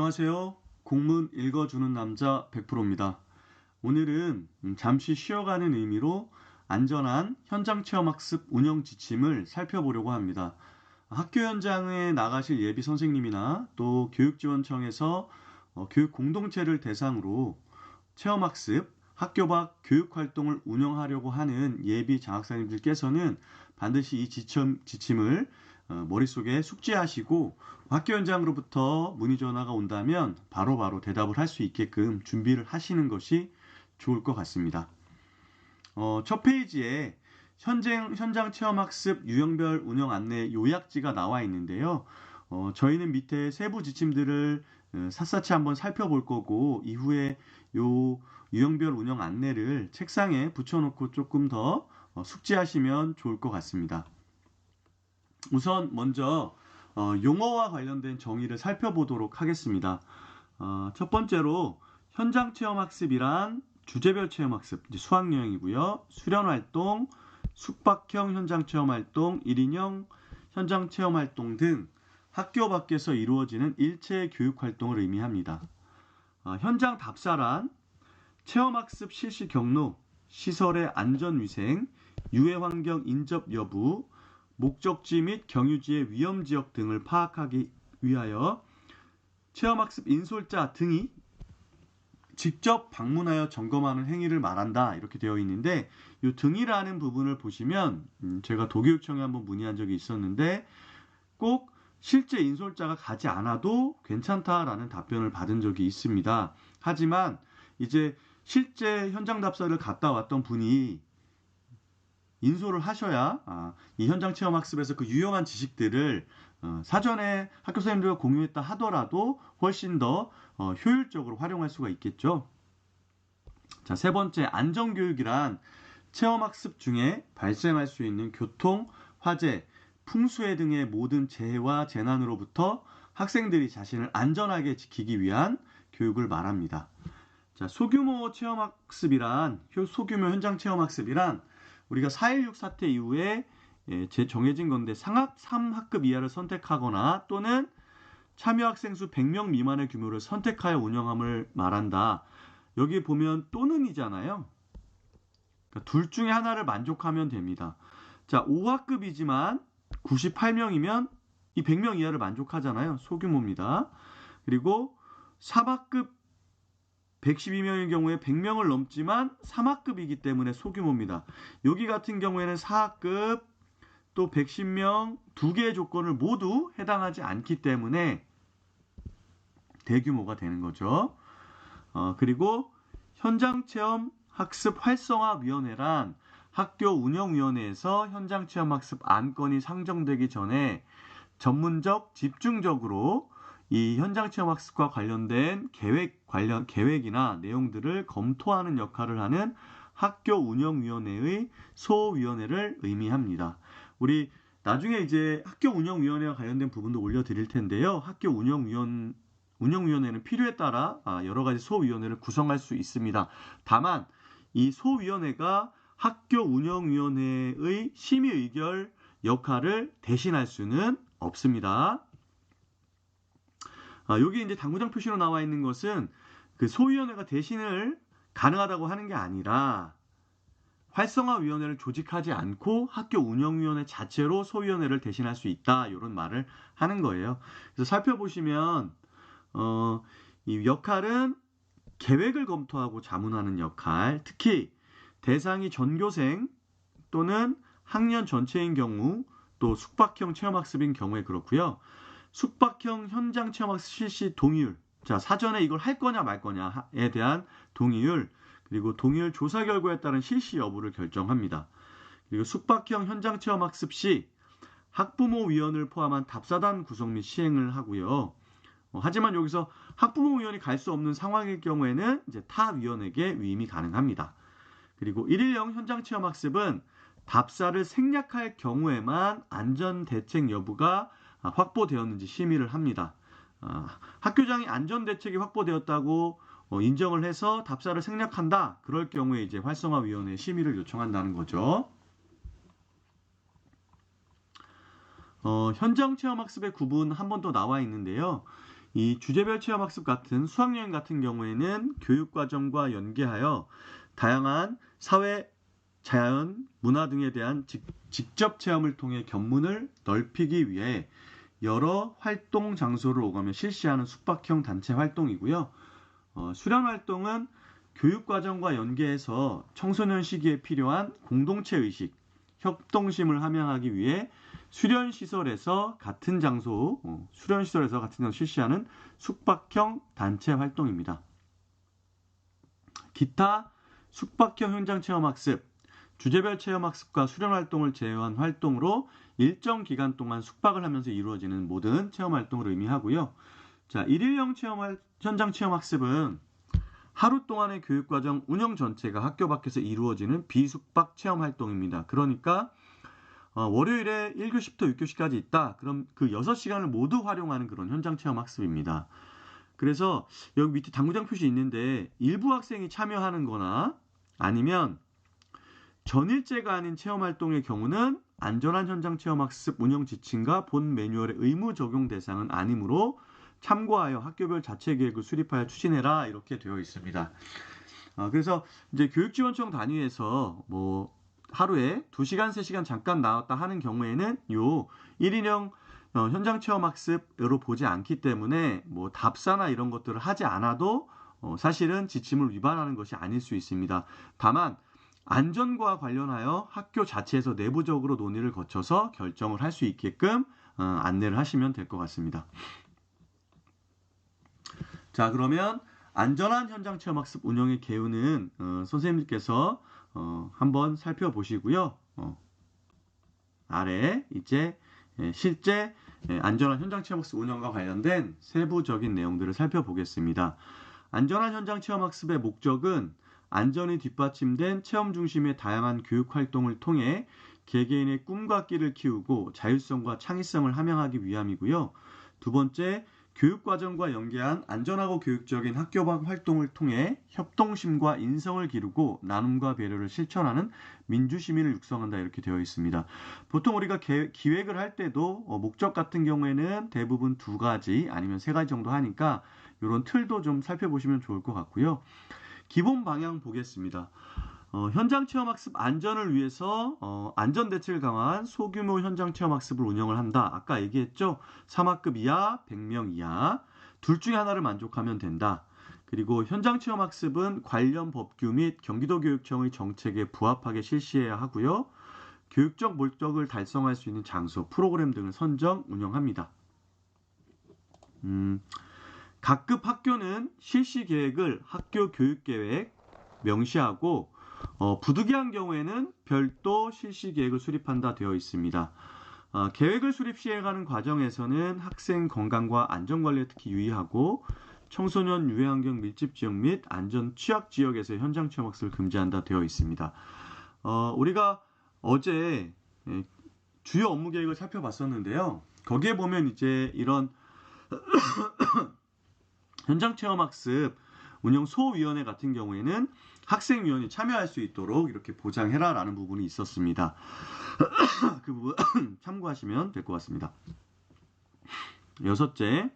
안녕하세요. 공문 읽어주는 남자 100%입니다. 오늘은 잠시 쉬어가는 의미로 안전한 현장 체험학습 운영 지침을 살펴보려고 합니다. 학교 현장에 나가실 예비 선생님이나 또 교육지원청에서 교육 공동체를 대상으로 체험학습, 학교 밖 교육활동을 운영하려고 하는 예비 장학사님들께서는 반드시 이 지침을 머릿속에 숙지하시고 학교 현장으로부터 문의 전화가 온다면 바로바로 대답을 할 수 있게끔 준비를 하시는 것이 좋을 것 같습니다. 첫 페이지에 현장 체험학습 유형별 운영 안내 요약지가 나와 있는데요. 저희는 밑에 세부 지침들을 샅샅이 한번 살펴볼 거고 이후에 요 유형별 운영 안내를 책상에 붙여놓고 조금 더 숙지하시면 좋을 것 같습니다. 우선 먼저 용어와 관련된 정의를 살펴보도록 하겠습니다. 첫 번째로 현장 체험학습이란 주제별 체험학습, 수학여행이고요. 수련활동, 숙박형 현장 체험활동, 1인형 현장 체험활동 등 학교 밖에서 이루어지는 일체 교육활동을 의미합니다. 현장 답사란 체험학습 실시 경로, 시설의 안전위생, 유해환경 인접 여부, 목적지 및 경유지의 위험지역 등을 파악하기 위하여 체험학습 인솔자 등이 직접 방문하여 점검하는 행위를 말한다 이렇게 되어 있는데 이 등이라는 부분을 보시면 제가 도교육청에 한번 문의한 적이 있었는데 꼭 실제 인솔자가 가지 않아도 괜찮다라는 답변을 받은 적이 있습니다. 하지만 이제 실제 현장 답사를 갔다 왔던 분이 인솔을 하셔야 이 현장 체험 학습에서 그 유용한 지식들을 사전에 학교 선생님들과 공유했다 하더라도 훨씬 더 효율적으로 활용할 수가 있겠죠. 자, 세 번째, 안전교육이란 체험학습 중에 발생할 수 있는 교통, 화재, 풍수해 등의 모든 재해와 재난으로부터 학생들이 자신을 안전하게 지키기 위한 교육을 말합니다. 자, 소규모 현장 체험학습이란 우리가 4.16 사태 이후에 정해진 건데 상학 3학급 이하를 선택하거나 또는 참여 학생 수 100명 미만의 규모를 선택하여 운영함을 말한다. 여기 보면 또는이잖아요. 그러니까 둘 중에 하나를 만족하면 됩니다. 자, 5학급이지만 98명이면 이 100명 이하를 만족하잖아요. 소규모입니다. 그리고 3학급 112명의 경우에 100명을 넘지만 3학급이기 때문에 소규모입니다. 여기 같은 경우에는 4학급 또 110명 두 개의 조건을 모두 해당하지 않기 때문에 대규모가 되는 거죠. 그리고 현장체험 학습 활성화위원회란 학교 운영위원회에서 현장체험학습 안건이 상정되기 전에 전문적 집중적으로 이 현장체험학습과 관련된 계획이나 내용들을 검토하는 역할을 하는 학교 운영위원회의 소위원회를 의미합니다. 우리 나중에 이제 학교 운영위원회와 관련된 부분도 올려드릴 텐데요. 학교 운영위원회는 필요에 따라 여러 가지 소위원회를 구성할 수 있습니다. 다만 이 소위원회가 학교 운영위원회의 심의 의결 역할을 대신할 수는 없습니다. 여기 이제 당구장 표시로 나와 있는 것은 그 소위원회가 대신을 가능하다고 하는 게 아니라 활성화위원회를 조직하지 않고 학교 운영위원회 자체로 소위원회를 대신할 수 있다 이런 말을 하는 거예요. 그래서 살펴보시면 이 역할은 계획을 검토하고 자문하는 역할, 특히 대상이 전교생 또는 학년 전체인 경우 또 숙박형 체험학습인 경우에 그렇고요. 숙박형 현장 체험학습 실시 동의율, 자 사전에 이걸 할 거냐 말 거냐에 대한 동의율, 그리고 동의율 조사 결과에 따른 실시 여부를 결정합니다. 그리고 숙박형 현장 체험학습 시 학부모위원을 포함한 답사단 구성 및 시행을 하고요. 하지만 여기서 학부모위원이 갈 수 없는 상황일 경우에는 이제 타 위원에게 위임이 가능합니다. 그리고 1일형 현장 체험학습은 답사를 생략할 경우에만 안전대책 여부가 확보되었는지 심의를 합니다. 학교장이 안전대책이 확보되었다고 인정을 해서 답사를 생략한다. 그럴 경우에 이제 활성화위원회 심의를 요청한다는 거죠. 현장 체험학습의 구분 한 번 더 나와 있는데요. 이 주제별 체험학습 같은 수학여행 같은 경우에는 교육과정과 연계하여 다양한 사회, 자연, 문화 등에 대한 직접 체험을 통해 견문을 넓히기 위해 여러 활동 장소를 오가며 실시하는 숙박형 단체 활동이고요. 수련 활동은 교육과정과 연계해서 청소년 시기에 필요한 공동체 의식, 협동심을 함양하기 위해 수련시설에서 같은 장소 실시하는 숙박형 단체 활동입니다. 기타 숙박형 현장 체험학습, 주제별 체험학습과 수련활동을 제외한 활동으로 일정 기간 동안 숙박을 하면서 이루어지는 모든 체험활동을 의미하고요. 자, 일일형 현장 체험학습은 하루 동안의 교육과정 운영 전체가 학교 밖에서 이루어지는 비숙박 체험활동입니다. 그러니까 월요일에 1교시부터 6교시까지 있다. 그럼 그 6시간을 모두 활용하는 그런 현장 체험 학습입니다. 그래서 여기 밑에 당구장 표시 있는데 일부 학생이 참여하는 거나 아니면 전일제가 아닌 체험 활동의 경우는 안전한 현장 체험 학습 운영 지침과 본 매뉴얼의 의무 적용 대상은 아니므로 참고하여 학교별 자체 계획을 수립하여 추진해라 이렇게 되어 있습니다. 그래서 이제 교육지원청 단위에서 하루에 2시간, 3시간 잠깐 나왔다 하는 경우에는 요 1인형 현장 체험 학습으로 보지 않기 때문에 답사나 이런 것들을 하지 않아도 사실은 지침을 위반하는 것이 아닐 수 있습니다. 다만 안전과 관련하여 학교 자체에서 내부적으로 논의를 거쳐서 결정을 할 수 있게끔 안내를 하시면 될 것 같습니다. 자, 그러면 안전한 현장 체험 학습 운영의 개요는 선생님께서 한번 살펴보시고요. 아래 이제 실제 안전한 현장 체험 학습 운영과 관련된 세부적인 내용들을 살펴보겠습니다. 안전한 현장 체험 학습의 목적은 안전이 뒷받침된 체험 중심의 다양한 교육 활동을 통해 개개인의 꿈과 끼를 키우고 자율성과 창의성을 함양하기 위함이고요. 두 번째, 교육과정과 연계한 안전하고 교육적인 학교 밖 활동을 통해 협동심과 인성을 기르고 나눔과 배려를 실천하는 민주시민을 육성한다 이렇게 되어 있습니다. 보통 우리가 기획을 할 때도 목적 같은 경우에는 대부분 2가지 아니면 3가지 정도 하니까 이런 틀도 좀 살펴보시면 좋을 것 같고요. 기본 방향 보겠습니다. 현장 체험 학습 안전을 위해서 안전 대책을 강화한 소규모 현장 체험 학습을 운영을 한다. 아까 얘기했죠? 3학급 이하, 100명 이하 둘 중에 하나를 만족하면 된다. 그리고 현장 체험 학습은 관련 법규 및 경기도교육청의 정책에 부합하게 실시해야 하고요. 교육적 목적을 달성할 수 있는 장소, 프로그램 등을 선정, 운영합니다. 각급 학교는 실시 계획을 학교 교육 계획 명시하고 부득이한 경우에는 별도 실시 계획을 수립한다 되어 있습니다. 계획을 수립 시행하는 과정에서는 학생 건강과 안전관리에 특히 유의하고 청소년 유해환경 밀집 지역 및 안전 취약 지역에서 현장 체험 학습을 금지한다 되어 있습니다. 우리가 어제 주요 업무 계획을 살펴봤었는데요. 거기에 보면 이제 이런 현장 체험 학습 운영 소위원회 같은 경우에는 학생위원이 참여할 수 있도록 이렇게 보장해라 라는 부분이 있었습니다. 그 부분 참고하시면 될 것 같습니다. 6째,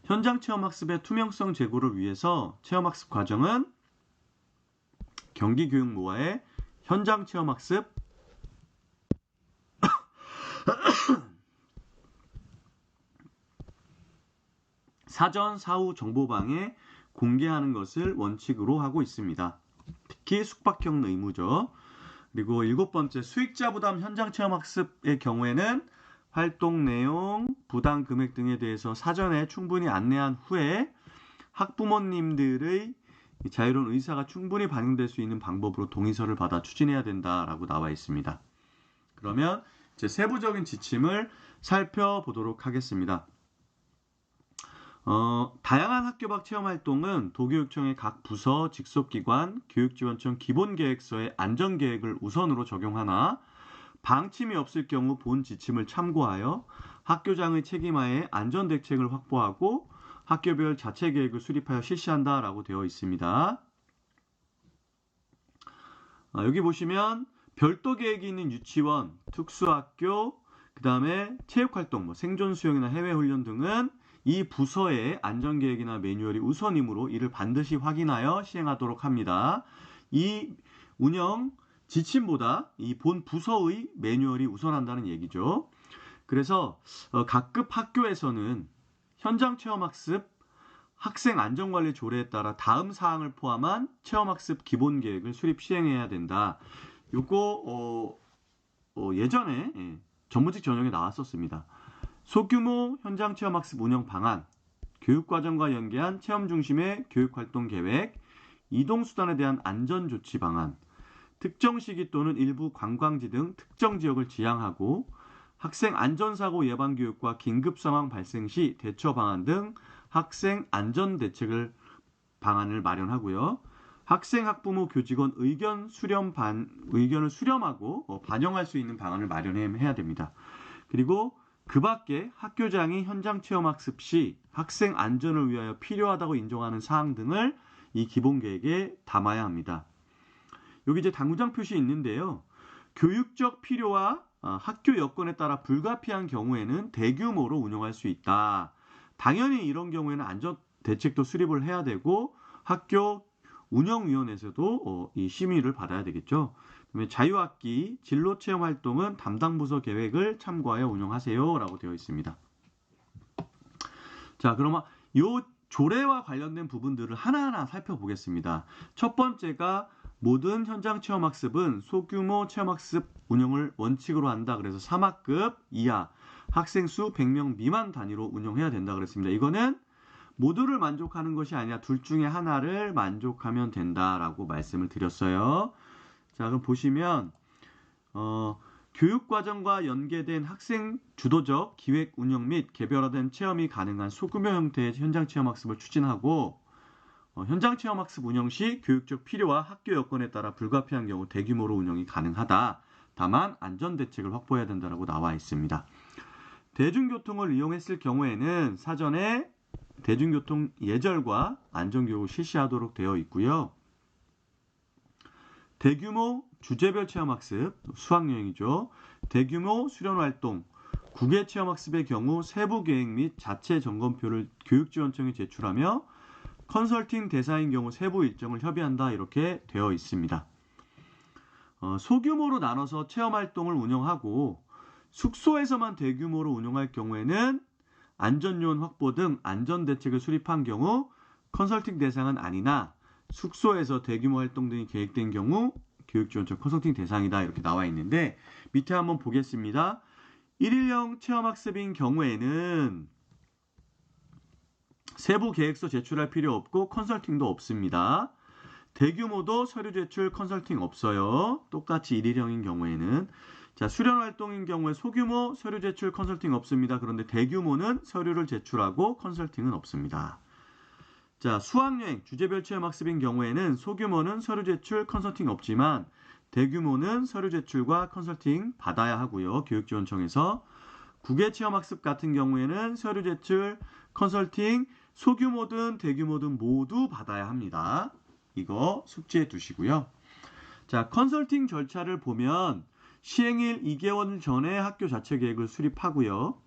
현장 체험학습의 투명성 제고를 위해서 체험학습 과정은 경기교육모와의 현장 체험학습 사전 사후 정보방에 공개하는 것을 원칙으로 하고 있습니다. 특히 숙박형 의무죠. 그리고 7번째, 수익자 부담 현장 체험 학습의 경우에는 활동 내용, 부담 금액 등에 대해서 사전에 충분히 안내한 후에 학부모님들의 자유로운 의사가 충분히 반영될 수 있는 방법으로 동의서를 받아 추진해야 된다라고 나와 있습니다. 그러면 이제 세부적인 지침을 살펴보도록 하겠습니다. 다양한 학교 밖 체험 활동은 도교육청의 각 부서, 직속기관, 교육지원청 기본계획서의 안전계획을 우선으로 적용하나 방침이 없을 경우 본 지침을 참고하여 학교장의 책임하에 안전대책을 확보하고 학교별 자체계획을 수립하여 실시한다라고 되어 있습니다. 여기 보시면 별도 계획이 있는 유치원, 특수학교, 그 다음에 체육활동, 생존수영이나 해외훈련 등은 이 부서의 안전계획이나 매뉴얼이 우선이므로 이를 반드시 확인하여 시행하도록 합니다. 이 운영 지침보다 이 본 부서의 매뉴얼이 우선한다는 얘기죠. 그래서 각급 학교에서는 현장 체험학습 학생 안전관리 조례에 따라 다음 사항을 포함한 체험학습 기본계획을 수립 시행해야 된다. 요거 예전에 전문직 전형에 나왔었습니다. 소규모 현장 체험학습 운영 방안, 교육과정과 연계한 체험 중심의 교육활동 계획, 이동수단에 대한 안전조치 방안, 특정 시기 또는 일부 관광지 등 특정 지역을 지향하고 학생 안전사고 예방 교육과 긴급 상황 발생 시 대처 방안 등 학생 안전 대책을 방안을 마련하고요. 학생, 학부모, 교직원 의견을 수렴하고 반영할 수 있는 방안을 마련해야 됩니다. 그리고 그 밖에 학교장이 현장 체험학습 시 학생 안전을 위하여 필요하다고 인정하는 사항 등을 이 기본계획에 담아야 합니다. 여기 이제 당구장 표시 있는데요. 교육적 필요와 학교 여건에 따라 불가피한 경우에는 대규모로 운영할 수 있다. 당연히 이런 경우에는 안전 대책도 수립을 해야 되고 학교 운영위원회에서도 이 심의를 받아야 되겠죠. 그다음에 자유학기 진로체험 활동은 담당 부서 계획을 참고하여 운영하세요 라고 되어 있습니다. 자, 그러면 이 조례와 관련된 부분들을 하나하나 살펴보겠습니다. 첫 번째가 모든 현장 체험학습은 소규모 체험학습 운영을 원칙으로 한다. 그래서 3학급 이하 학생 수 100명 미만 단위로 운영해야 된다 그랬습니다. 이거는 모두를 만족하는 것이 아니라 둘 중에 하나를 만족하면 된다라고 말씀을 드렸어요. 자, 그럼 보시면 교육과정과 연계된 학생 주도적 기획 운영 및 개별화된 체험이 가능한 소규모 형태의 현장 체험학습을 추진하고 현장 체험학습 운영 시 교육적 필요와 학교 여건에 따라 불가피한 경우 대규모로 운영이 가능하다. 다만 안전대책을 확보해야 된다고 나와 있습니다. 대중교통을 이용했을 경우에는 사전에 대중교통 예절과 안전교육을 실시하도록 되어 있고요. 대규모 주제별 체험학습, 수학여행이죠. 대규모 수련활동, 국외 체험학습의 경우 세부 계획 및 자체 점검표를 교육지원청에 제출하며 컨설팅 대상인 경우 세부 일정을 협의한다 이렇게 되어 있습니다. 소규모로 나눠서 체험활동을 운영하고 숙소에서만 대규모로 운영할 경우에는 안전요원 확보 등 안전대책을 수립한 경우 컨설팅 대상은 아니나 숙소에서 대규모 활동 등이 계획된 경우 교육지원청 컨설팅 대상이다 이렇게 나와 있는데 밑에 한번 보겠습니다. 1일형 체험학습인 경우에는 세부 계획서 제출할 필요 없고 컨설팅도 없습니다. 대규모도 서류 제출 컨설팅 없어요. 똑같이 1일형인 경우에는 자, 수련활동인 경우에 소규모 서류 제출 컨설팅 없습니다. 그런데 대규모는 서류를 제출하고 컨설팅은 없습니다. 자, 수학여행 주제별 체험학습인 경우에는 소규모는 서류 제출 컨설팅 없지만 대규모는 서류 제출과 컨설팅 받아야 하고요. 교육지원청에서 국외 체험학습 같은 경우에는 서류 제출, 컨설팅, 소규모든 대규모든 모두 받아야 합니다. 이거 숙지해 두시고요. 자, 컨설팅 절차를 보면 시행일 2개월 전에 학교 자체 계획을 수립하고요.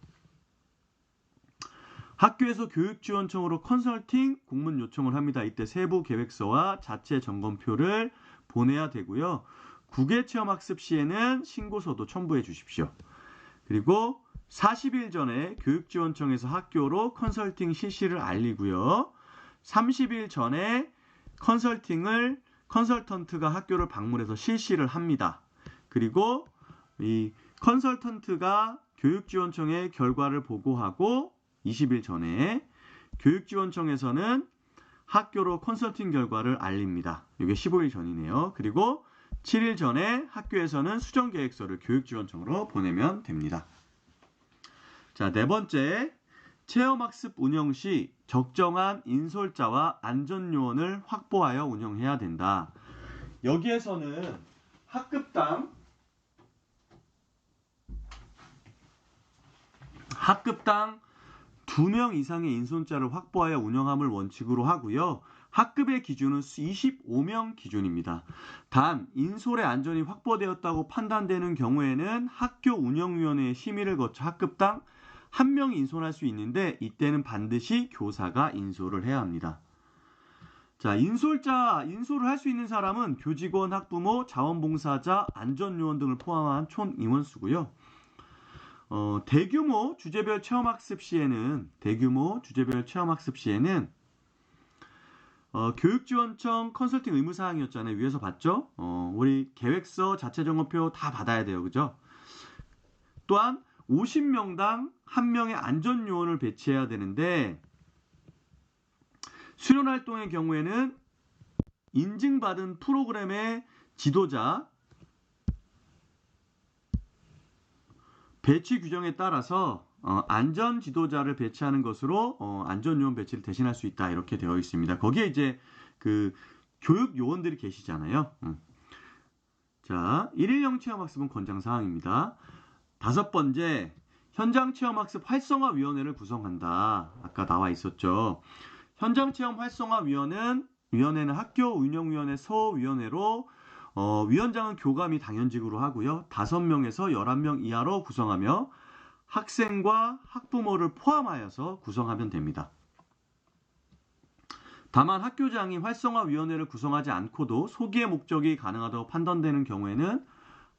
학교에서 교육지원청으로 컨설팅 공문 요청을 합니다. 이때 세부 계획서와 자체 점검표를 보내야 되고요. 국외 체험학습 시에는 신고서도 첨부해 주십시오. 그리고 40일 전에 교육지원청에서 학교로 컨설팅 실시를 알리고요. 30일 전에 컨설턴트가 학교를 방문해서 실시를 합니다. 그리고 이 컨설턴트가 교육지원청에 결과를 보고하고 20일 전에 교육지원청에서는 학교로 컨설팅 결과를 알립니다. 이게 15일 전이네요. 그리고 7일 전에 학교에서는 수정계획서를 교육지원청으로 보내면 됩니다. 자, 네 번째, 체험학습 운영 시 적정한 인솔자와 안전요원을 확보하여 운영해야 된다. 여기에서는 학급당 2명 이상의 인솔자를 확보하여 운영함을 원칙으로 하고요. 학급의 기준은 25명 기준입니다. 단 인솔의 안전이 확보되었다고 판단되는 경우에는 학교 운영위원회의 심의를 거쳐 학급당 한 명이 인솔할 수 있는데 이때는 반드시 교사가 인솔을 해야 합니다. 자, 인솔을 할 수 있는 사람은 교직원, 학부모, 자원봉사자, 안전요원 등을 포함한 총 임원수고요. 대규모 주제별 체험학습 시에는 교육지원청 컨설팅 의무사항이었잖아요. 위에서 봤죠? 우리 계획서, 자체점검표 다 받아야 돼요. 그죠? 또한 50명당 1명의 안전요원을 배치해야 되는데 수련활동의 경우에는 인증받은 프로그램의 지도자, 배치 규정에 따라서 안전 지도자를 배치하는 것으로 안전요원 배치를 대신할 수 있다 이렇게 되어 있습니다. 거기에 이제 그 교육 요원들이 계시잖아요. 자, 1일형 체험학습은 권장사항입니다. 5번째, 현장체험학습 활성화위원회를 구성한다. 아까 나와 있었죠. 현장체험 활성화위원회는 학교운영위원회 소위원회로 위원장은 교감이 당연직으로 하고요. 5명에서 11명 이하로 구성하며 학생과 학부모를 포함하여서 구성하면 됩니다. 다만 학교장이 활성화위원회를 구성하지 않고도 소기의 목적이 가능하다고 판단되는 경우에는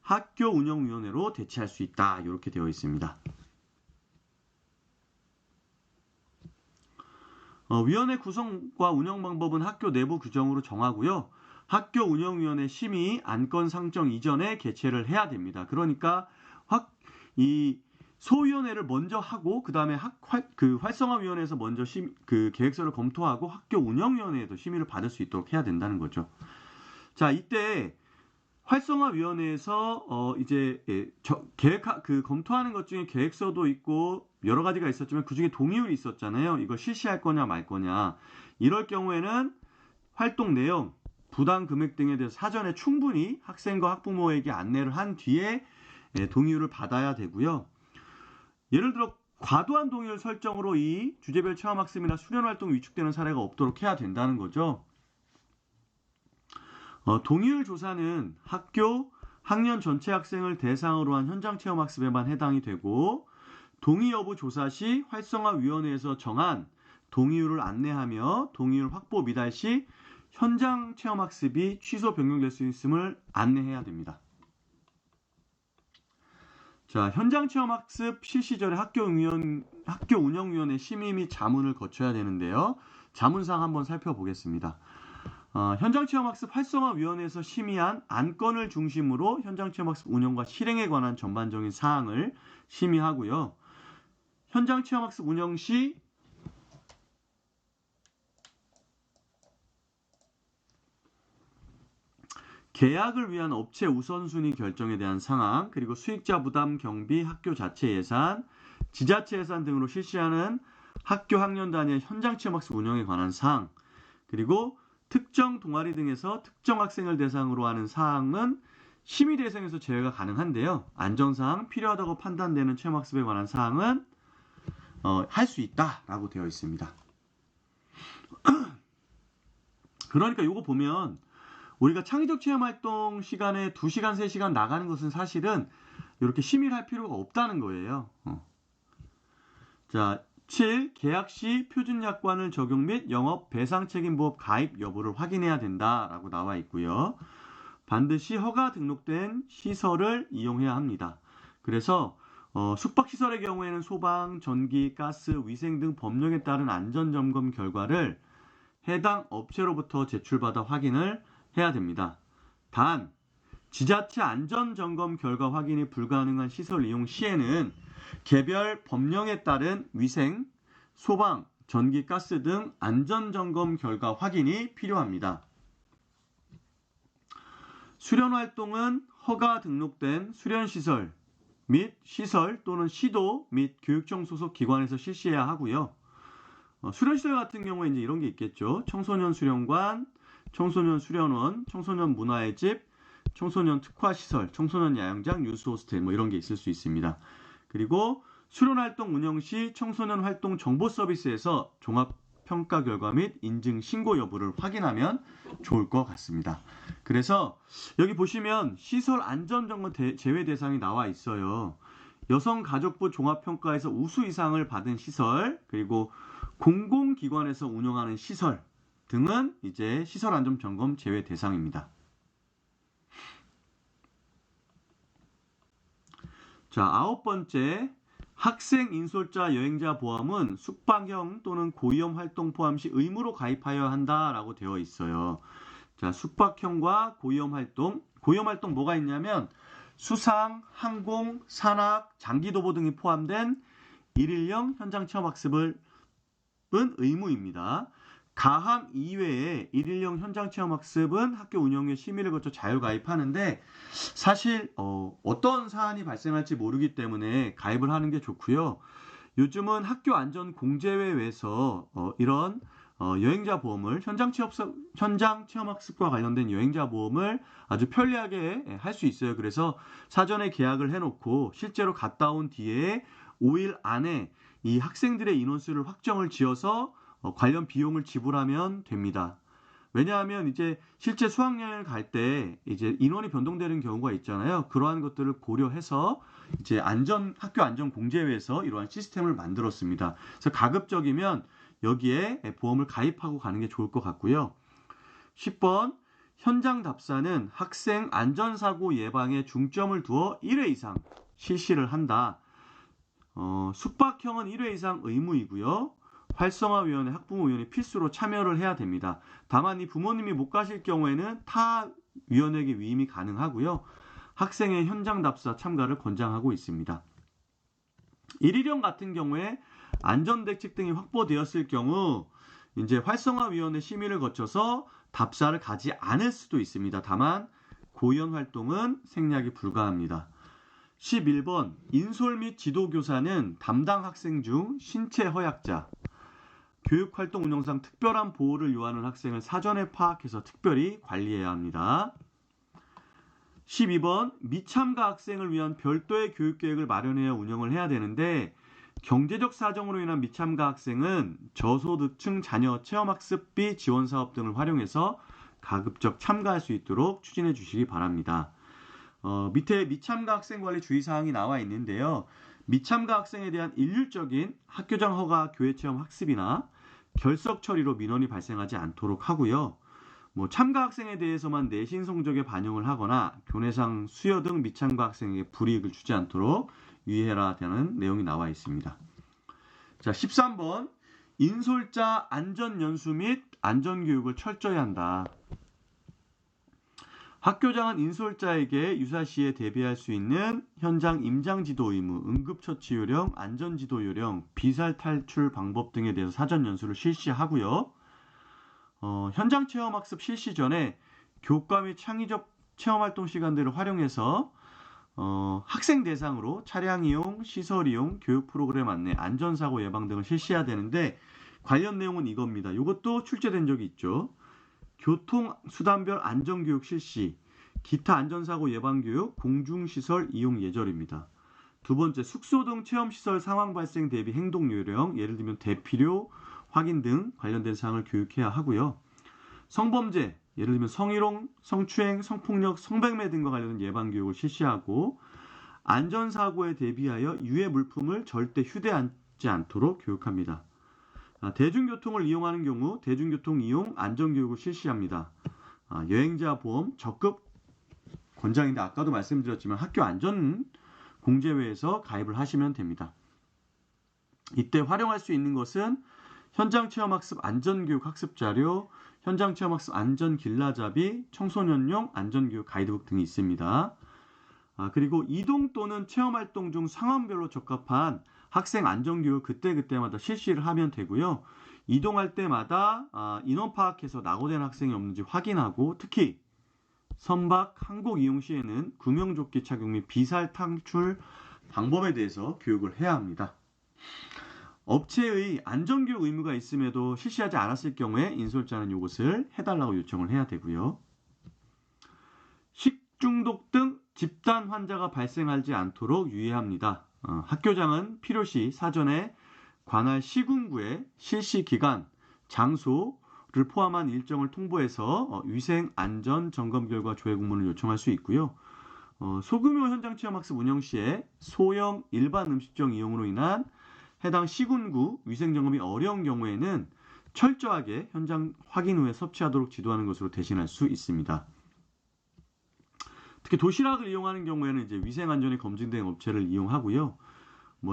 학교운영위원회로 대체할 수 있다. 이렇게 되어 있습니다. 위원회 구성과 운영 방법은 학교 내부 규정으로 정하고요. 학교운영위원회 심의, 안건 상정 이전에 개최를 해야 됩니다. 그러니까 이 소위원회를 먼저 하고 그 다음에 활성화위원회에서 먼저 계획서를 검토하고 학교운영위원회에도 심의를 받을 수 있도록 해야 된다는 거죠. 자, 이때 활성화위원회에서 검토하는 것 중에 계획서도 있고 여러 가지가 있었지만 그 중에 동의율이 있었잖아요. 이걸 실시할 거냐 말 거냐. 이럴 경우에는 활동 내용, 부담 금액 등에 대해서 사전에 충분히 학생과 학부모에게 안내를 한 뒤에 동의율을 받아야 되고요. 예를 들어 과도한 동의율 설정으로 이 주제별 체험학습이나 수련활동이 위축되는 사례가 없도록 해야 된다는 거죠. 동의율 조사는 학년 전체 학생을 대상으로 한 현장체험학습에만 해당이 되고 동의 여부 조사 시 활성화위원회에서 정한 동의율을 안내하며 동의율 확보 미달 시 현장체험학습이 취소 변경될 수 있음을 안내해야 됩니다. 자, 현장체험학습 실시 전에 학교운영위원회 심의 및 자문을 거쳐야 되는데요. 자문사항 한번 살펴보겠습니다. 현장체험학습 활성화위원회에서 심의한 안건을 중심으로 현장체험학습 운영과 실행에 관한 전반적인 사항을 심의하고요. 현장체험학습 운영 시 계약을 위한 업체 우선순위 결정에 대한 상황, 그리고 수익자 부담 경비, 학교 자체 예산, 지자체 예산 등으로 실시하는 학교 학년 단위의 현장체험학습 운영에 관한 사항, 그리고 특정 동아리 등에서 특정 학생을 대상으로 하는 사항은 심의 대상에서 제외가 가능한데요. 안전사항, 필요하다고 판단되는 체험학습에 관한 사항은 할 수 있다라고 되어 있습니다. 그러니까 이거 보면 우리가 창의적 체험활동 시간에 2시간, 3시간 나가는 것은 사실은 이렇게 심의를 할 필요가 없다는 거예요. 자, 7. 계약 시 표준약관을 적용 및 영업 배상책임부업 가입 여부를 확인해야 된다라고 나와 있고요. 반드시 허가 등록된 시설을 이용해야 합니다. 그래서 숙박시설의 경우에는 소방, 전기, 가스, 위생 등 법령에 따른 안전점검 결과를 해당 업체로부터 제출받아 확인을 해야 됩니다. 단, 지자체 안전점검 결과 확인이 불가능한 시설 이용 시에는 개별 법령에 따른 위생, 소방, 전기, 가스 등 안전점검 결과 확인이 필요합니다. 수련활동은 허가 등록된 수련시설 및 시설 또는 시도 및 교육청 소속 기관에서 실시해야 하고요. 수련시설 같은 경우에 이제 이런 게 있겠죠. 청소년 수련관, 청소년 수련원, 청소년 문화의 집, 청소년 특화시설, 청소년 야영장, 유스 호스텔 뭐 이런 게 있을 수 있습니다. 그리고 수련활동 운영 시 청소년 활동 정보 서비스에서 종합평가 결과 및 인증 신고 여부를 확인하면 좋을 것 같습니다. 그래서 여기 보시면 시설 안전점검 제외 대상이 나와 있어요. 여성가족부 종합평가에서 우수 이상을 받은 시설, 그리고 공공기관에서 운영하는 시설 등은 이제 시설 안전 점검 제외 대상입니다. 자, 9번째, 학생 인솔자 여행자 보험은 숙박형 또는 고위험 활동 포함 시 의무로 가입하여야 한다라고 되어 있어요. 자, 숙박형과 고위험 활동 뭐가 있냐면 수상, 항공, 산악, 장기도보 등이 포함된 일일형 현장 체험 학습은 의무입니다. 가함 이외에 일일형 현장 체험 학습은 학교 운영의 심의를 거쳐 자유 가입하는데 사실 어떤 사안이 발생할지 모르기 때문에 가입을 하는 게 좋고요. 요즘은 학교 안전 공제회에서 이런 여행자 보험을 현장 체험 학습과 관련된 여행자 보험을 아주 편리하게 할 수 있어요. 그래서 사전에 계약을 해놓고 실제로 갔다 온 뒤에 5일 안에 이 학생들의 인원수를 확정을 지어서 관련 비용을 지불하면 됩니다. 왜냐하면 이제 실제 수학여행을 갈 때 이제 인원이 변동되는 경우가 있잖아요. 그러한 것들을 고려해서 이제 학교 안전 공제회에서 이러한 시스템을 만들었습니다. 그래서 가급적이면 여기에 보험을 가입하고 가는 게 좋을 것 같고요. 10번, 현장 답사는 학생 안전사고 예방에 중점을 두어 1회 이상 실시를 한다. 숙박형은 1회 이상 의무이고요. 활성화위원회, 학부모위원회 필수로 참여를 해야 됩니다. 다만 이 부모님이 못 가실 경우에는 타 위원에게 위임이 가능하고요. 학생의 현장 답사 참가를 권장하고 있습니다. 일일형 같은 경우에 안전대책 등이 확보되었을 경우 이제 활성화위원회 심의를 거쳐서 답사를 가지 않을 수도 있습니다. 다만 고위험 활동은 생략이 불가합니다. 11번, 인솔 및 지도교사는 담당 학생 중 신체 허약자, 교육활동 운영상 특별한 보호를 요하는 학생을 사전에 파악해서 특별히 관리해야 합니다. 12번, 미참가 학생을 위한 별도의 교육계획을 마련해야 운영을 해야 되는데 경제적 사정으로 인한 미참가 학생은 저소득층 자녀 체험학습비 지원사업 등을 활용해서 가급적 참가할 수 있도록 추진해 주시기 바랍니다. 밑에 미참가 학생 관리 주의사항이 나와 있는데요. 미참가 학생에 대한 일률적인 학교장 허가 교회 체험 학습이나 결석 처리로 민원이 발생하지 않도록 하고요. 참가 학생에 대해서만 내신 성적에 반영을 하거나 교내상 수여 등 미참가 학생에게 불이익을 주지 않도록 유의해라 되는 내용이 나와 있습니다. 자, 13번, 인솔자 안전연수 및 안전교육을 철저히 한다. 학교장은 인솔자에게 유사시에 대비할 수 있는 현장 임장지도 의무, 응급처치 요령, 안전지도 요령, 비살 탈출 방법 등에 대해서 사전 연수를 실시하고요. 현장 체험학습 실시 전에 교과 및 창의적 체험활동 시간들을 활용해서 학생 대상으로 차량 이용, 시설 이용, 교육 프로그램 안내, 안전사고 예방 등을 실시해야 되는데 관련 내용은 이겁니다. 이것도 출제된 적이 있죠. 교통수단별 안전교육 실시, 기타 안전사고 예방교육, 공중시설 이용 예절입니다. 두 번째, 숙소 등 체험시설 상황 발생 대비 행동 요령, 예를 들면 대피료 확인 등 관련된 사항을 교육해야 하고요. 성범죄, 예를 들면 성희롱, 성추행, 성폭력, 성배매 등과 관련된 예방교육을 실시하고 안전사고에 대비하여 유해 물품을 절대 휴대하지 않도록 교육합니다. 대중교통을 이용하는 경우 대중교통 이용 안전교육을 실시합니다. 여행자 보험 적극 권장인데 아까도 말씀드렸지만 학교 안전 공제회에서 가입을 하시면 됩니다. 이때 활용할 수 있는 것은 현장 체험학습 안전교육 학습자료, 현장 체험학습 안전길라잡이, 청소년용 안전교육 가이드북 등이 있습니다. 그리고 이동 또는 체험활동 중 상황별로 적합한 학생 안전교육 그때그때마다 실시를 하면 되고요. 이동할 때마다 인원 파악해서 낙오된 학생이 없는지 확인하고 특히 선박, 항공 이용 시에는 구명조끼 착용 및 비살 탈출 방법에 대해서 교육을 해야 합니다. 업체의 안전교육 의무가 있음에도 실시하지 않았을 경우에 인솔자는 이것을 해달라고 요청을 해야 되고요. 식중독 등 집단 환자가 발생하지 않도록 유의합니다. 학교장은 필요시 사전에 관할 시군구의 실시기간, 장소를 포함한 일정을 통보해서 위생 안전 점검 결과 조회 공문을 요청할 수 있고요. 소규모 현장 체험학습 운영 시에 소형 일반 음식점 이용으로 인한 해당 시군구 위생점검이 어려운 경우에는 철저하게 현장 확인 후에 섭취하도록 지도하는 것으로 대신할 수 있습니다. 특히 도시락을 이용하는 경우에는 이제 위생안전이 검증된 업체를 이용하고요.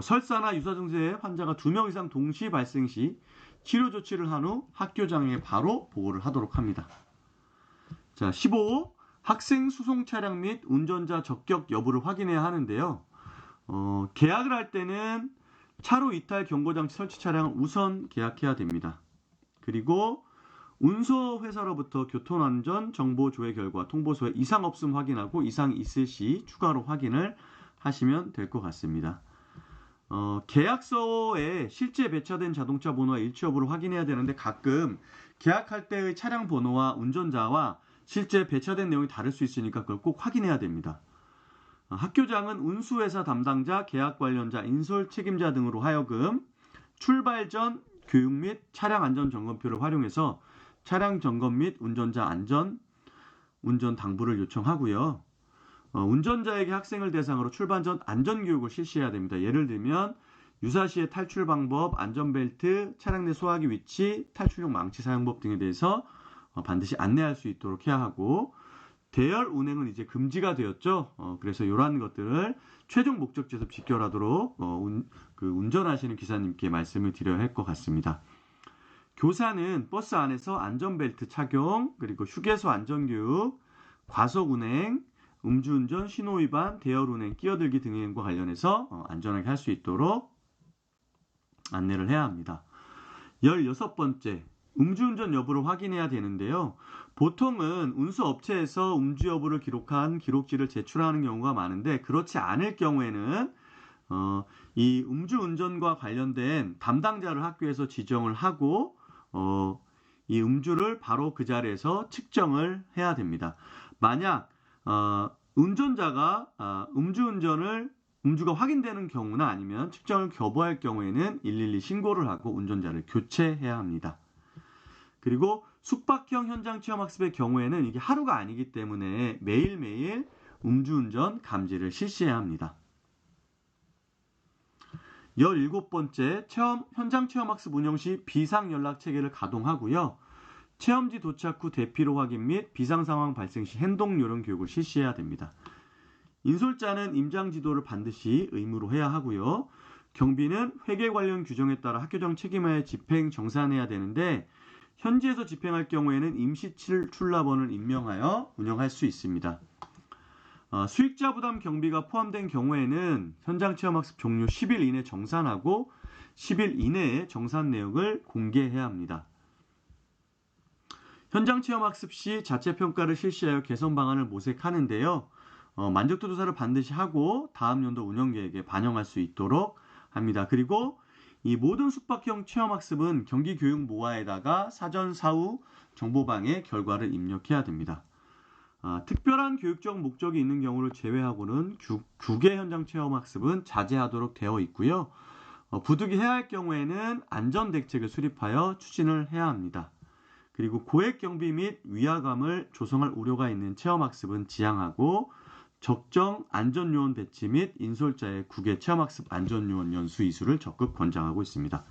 설사나 유사 증세 환자가 2명 이상 동시 발생 시 치료 조치를 한 후 학교장에 바로 보고를 하도록 합니다. 자, 15. 학생 수송 차량 및 운전자 적격 여부를 확인해야 하는데요. 계약을 할 때는 차로 이탈 경고장치 설치 차량을 우선 계약해야 됩니다. 그리고 운송회사로부터 교통안전 정보 조회 결과 통보서에 이상 없음 확인하고 이상 있을 시 추가로 확인을 하시면 될 것 같습니다. 계약서에 실제 배차된 자동차 번호와 일치 여부를 확인해야 되는데 가끔 계약할 때의 차량 번호와 운전자와 실제 배차된 내용이 다를 수 있으니까 그걸 꼭 확인해야 됩니다. 학교장은 운수회사 담당자, 계약 관련자, 인솔 책임자 등으로 하여금 출발 전 교육 및 차량 안전 점검표를 활용해서 차량 점검 및 운전자 안전, 운전 당부를 요청하고요. 운전자에게 학생을 대상으로 출발 전 안전교육을 실시해야 됩니다. 예를 들면 유사시의 탈출 방법, 안전벨트, 차량 내 소화기 위치, 탈출용 망치 사용법 등에 대해서 반드시 안내할 수 있도록 해야 하고 대열 운행은 이제 금지가 되었죠. 그래서 이러한 것들을 최종 목적지에서 직결하도록 운전하시는 기사님께 말씀을 드려야 할 것 같습니다. 교사는 버스 안에서 안전벨트 착용, 그리고 휴게소 안전교육, 과속 운행, 음주운전, 신호위반, 대열운행, 끼어들기 등과 관련해서 안전하게 할 수 있도록 안내를 해야 합니다. 16번째, 음주운전 여부를 확인해야 되는데요. 보통은 운수업체에서 음주 여부를 기록한 기록지를 제출하는 경우가 많은데 그렇지 않을 경우에는 이 음주운전과 관련된 담당자를 학교에서 지정을 하고 이 음주를 바로 그 자리에서 측정을 해야 됩니다. 만약 운전자가 음주가 확인되는 경우나 아니면 측정을 거부할 경우에는 112 신고를 하고 운전자를 교체해야 합니다. 그리고 숙박형 현장 체험학습의 경우에는 이게 하루가 아니기 때문에 매일매일 음주운전 감지를 실시해야 합니다. 17번째, 현장 체험학습 운영 시 비상연락체계를 가동하고요. 체험지 도착 후 대피로 확인 및 비상상황 발생 시 행동요령 교육을 실시해야 됩니다. 인솔자는 임장지도를 반드시 의무로 해야 하고요. 경비는 회계 관련 규정에 따라 학교장 책임하에 집행 정산해야 되는데 현지에서 집행할 경우에는 임시 출납원을 임명하여 운영할 수 있습니다. 수익자 부담 경비가 포함된 경우에는 현장 체험학습 종료 10일 이내 정산하고 10일 이내에 정산 내역을 공개해야 합니다. 현장 체험학습 시 자체평가를 실시하여 개선 방안을 모색하는데요. 만족도 조사를 반드시 하고 다음 연도 운영계획에 반영할 수 있도록 합니다. 그리고 이 모든 숙박형 체험학습은 경기교육모아에다가 사전 사후 정보방에 결과를 입력해야 됩니다. 특별한 교육적 목적이 있는 경우를 제외하고는 국외 현장 체험학습은 자제하도록 되어 있고요. 부득이해야 할 경우에는 안전대책을 수립하여 추진을 해야 합니다. 그리고 고액 경비 및 위화감을 조성할 우려가 있는 체험학습은 지양하고 적정 안전요원 배치 및 인솔자의 국외 체험학습 안전요원 연수 이수를 적극 권장하고 있습니다.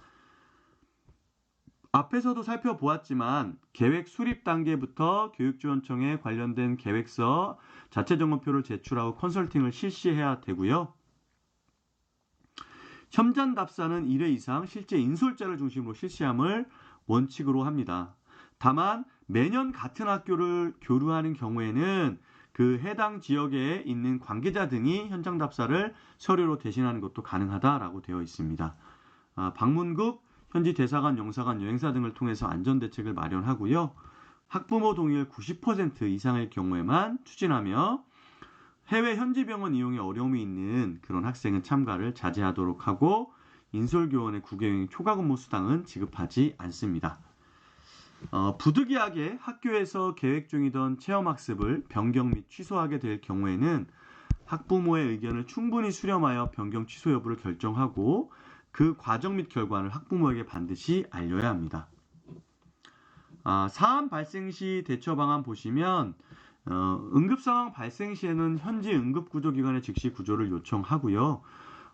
앞에서도 살펴보았지만 계획 수립 단계부터 교육지원청에 관련된 계획서, 자체점검표를 제출하고 컨설팅을 실시해야 되고요. 현장 답사는 1회 이상 실제 인솔자를 중심으로 실시함을 원칙으로 합니다. 다만 매년 같은 학교를 교류하는 경우에는 그 해당 지역에 있는 관계자 등이 현장 답사를 서류로 대신하는 것도 가능하다라고 되어 있습니다. 방문국, 현지 대사관, 영사관, 여행사 등을 통해서 안전대책을 마련하고요. 학부모 동의율 90% 이상의 경우에만 추진하며 해외 현지 병원 이용에 어려움이 있는 그런 학생은 참가를 자제하도록 하고 인솔교원의 국외여행 초과근무 수당은 지급하지 않습니다. 부득이하게 학교에서 계획 중이던 체험학습을 변경 및 취소하게 될 경우에는 학부모의 의견을 충분히 수렴하여 변경 취소 여부를 결정하고 그 과정 및 결과를 학부모에게 반드시 알려야 합니다. 사안 발생 시 대처 방안 보시면 응급상황 발생 시에는 현지 응급구조기관에 즉시 구조를 요청하고요.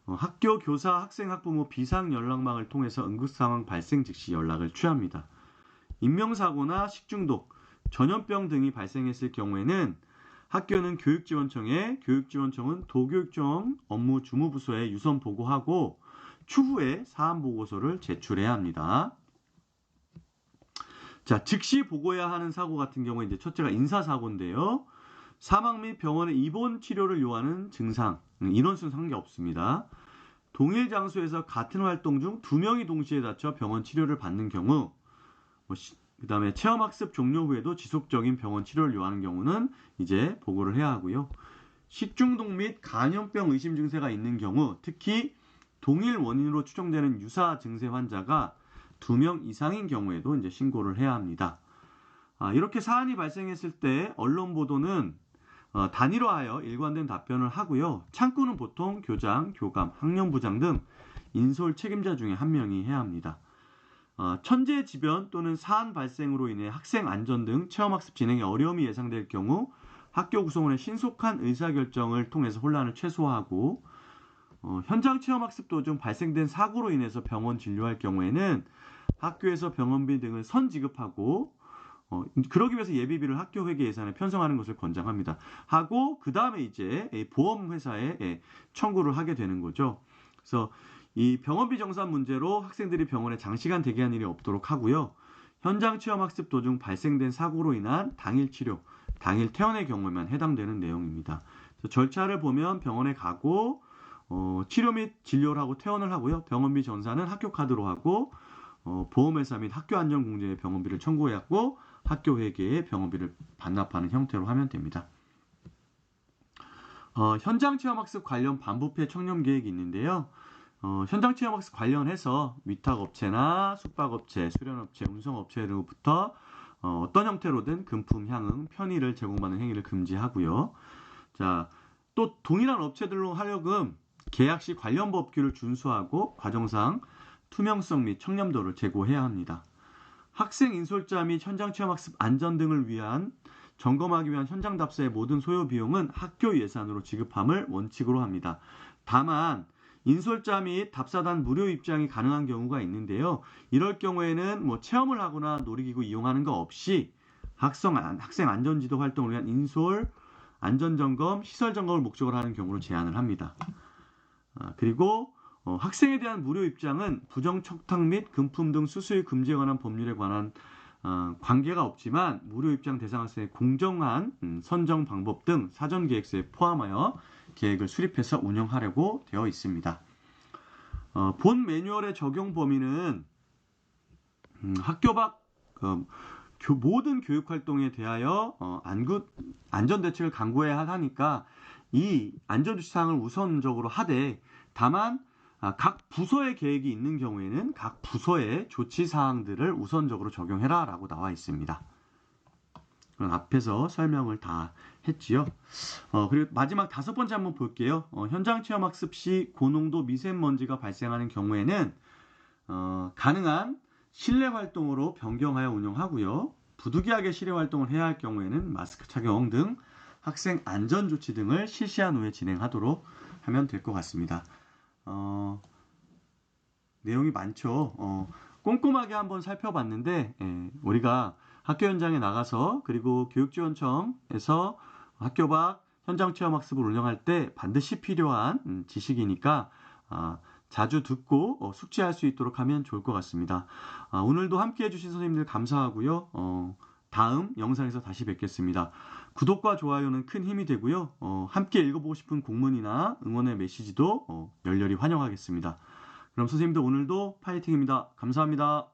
학교, 교사, 학생, 학부모 비상 연락망을 통해서 응급상황 발생 즉시 연락을 취합니다. 인명사고나 식중독, 전염병 등이 발생했을 경우에는 학교는 교육지원청에, 교육지원청은 도교육청 업무주무부서에 유선 보고하고 추후에 사안보고서를 제출해야 합니다. 자, 즉시 보고해야 하는 사고 같은 경우에 이제 첫째가 인사사고인데요. 사망 및 병원에 입원 치료를 요하는 증상, 인원수는 상관없습니다. 동일 장소에서 같은 활동 중 2명이 동시에 다쳐 병원 치료를 받는 경우, 그 다음에 체험학습 종료 후에도 지속적인 병원 치료를 요하는 경우는 이제 보고를 해야 하고요. 식중독 및 간염병 의심 증세가 있는 경우, 특히 동일 원인으로 추정되는 유사 증세 환자가 2명 이상인 경우에도 이제 신고를 해야 합니다. 이렇게 사안이 발생했을 때 언론 보도는 단일화하여 일관된 답변을 하고요. 창구는 보통 교장, 교감, 학년부장 등 인솔 책임자 중에 한 명이 해야 합니다. 천재지변 또는 사안 발생으로 인해 학생 안전 등 체험학습 진행에 어려움이 예상될 경우 학교 구성원의 신속한 의사결정을 통해서 혼란을 최소화하고 현장 체험학습 도중 발생된 사고로 인해서 병원 진료할 경우에는 학교에서 병원비 등을 선지급하고 그러기 위해서 예비비를 학교 회계 예산에 편성하는 것을 권장합니다. 하고 그 다음에 이제 보험회사에 청구를 하게 되는 거죠. 그래서 이 병원비 정산 문제로 학생들이 병원에 장시간 대기한 일이 없도록 하고요. 현장 체험학습 도중 발생된 사고로 인한 당일 치료, 당일 퇴원의 경우에만 해당되는 내용입니다. 그래서 절차를 보면 병원에 가고 치료 및 진료를 하고 퇴원을 하고요. 병원비 전산은 학교 카드로 하고 보험회사 및 학교안전공제에 병원비를 청구해왔고 학교 회계에 병원비를 반납하는 형태로 하면 됩니다. 현장 체험학습 관련 반부패 청렴 계획이 있는데요. 현장 체험학습 관련해서 위탁업체나 숙박업체, 수련업체, 운송업체로부터 어떤 형태로든 금품, 향응, 편의를 제공받는 행위를 금지하고요. 자, 또 동일한 업체들로 하여금 계약 시 관련 법규를 준수하고 과정상 투명성 및 청렴도를 제고해야 합니다. 학생 인솔자 및 현장 체험학습 안전 등을 위한 점검하기 위한 현장 답사의 모든 소요 비용은 학교 예산으로 지급함을 원칙으로 합니다. 다만 인솔자 및 답사단 무료 입장이 가능한 경우가 있는데요. 이럴 경우에는 체험을 하거나 놀이기구 이용하는 거 없이 학생 안전지도 활동을 위한 인솔, 안전점검, 시설점검을 목적으로 하는 경우를 제한을 합니다. 그리고 학생에 대한 무료 입장은 부정척탁 및 금품 등 수수의 금지에 관한 법률에 관한 관계가 없지만 무료 입장 대상 학생의 공정한 선정 방법 등 사전 계획서에 포함하여 계획을 수립해서 운영하려고 되어 있습니다. 본 매뉴얼의 적용 범위는 학교 밖 모든 교육 활동에 대하여 안전 대책을 강구해야 하니까 이 안전 조치 사항을 우선적으로 하되 다만 각 부서의 계획이 있는 경우에는 각 부서의 조치 사항들을 우선적으로 적용해라 라고 나와 있습니다. 그럼 앞에서 설명을 다 했지요. 그리고 마지막 5번째 한번 볼게요. 현장 체험 학습 시 고농도 미세먼지가 발생하는 경우에는 가능한 실내 활동으로 변경하여 운영하고요. 부득이하게 실외 활동을 해야 할 경우에는 마스크 착용 등 학생 안전 조치 등을 실시한 후에 진행하도록 하면 될 것 같습니다. 내용이 많죠. 꼼꼼하게 한번 살펴봤는데 우리가 학교 현장에 나가서 그리고 교육지원청에서 학교 밖 현장 체험학습을 운영할 때 반드시 필요한 지식이니까 자주 듣고 숙지할 수 있도록 하면 좋을 것 같습니다. 오늘도 함께 해주신 선생님들 감사하고요. 다음 영상에서 다시 뵙겠습니다. 구독과 좋아요는 큰 힘이 되고요. 함께 읽어보고 싶은 공문이나 응원의 메시지도 열렬히 환영하겠습니다. 그럼 선생님들 오늘도 파이팅입니다. 감사합니다.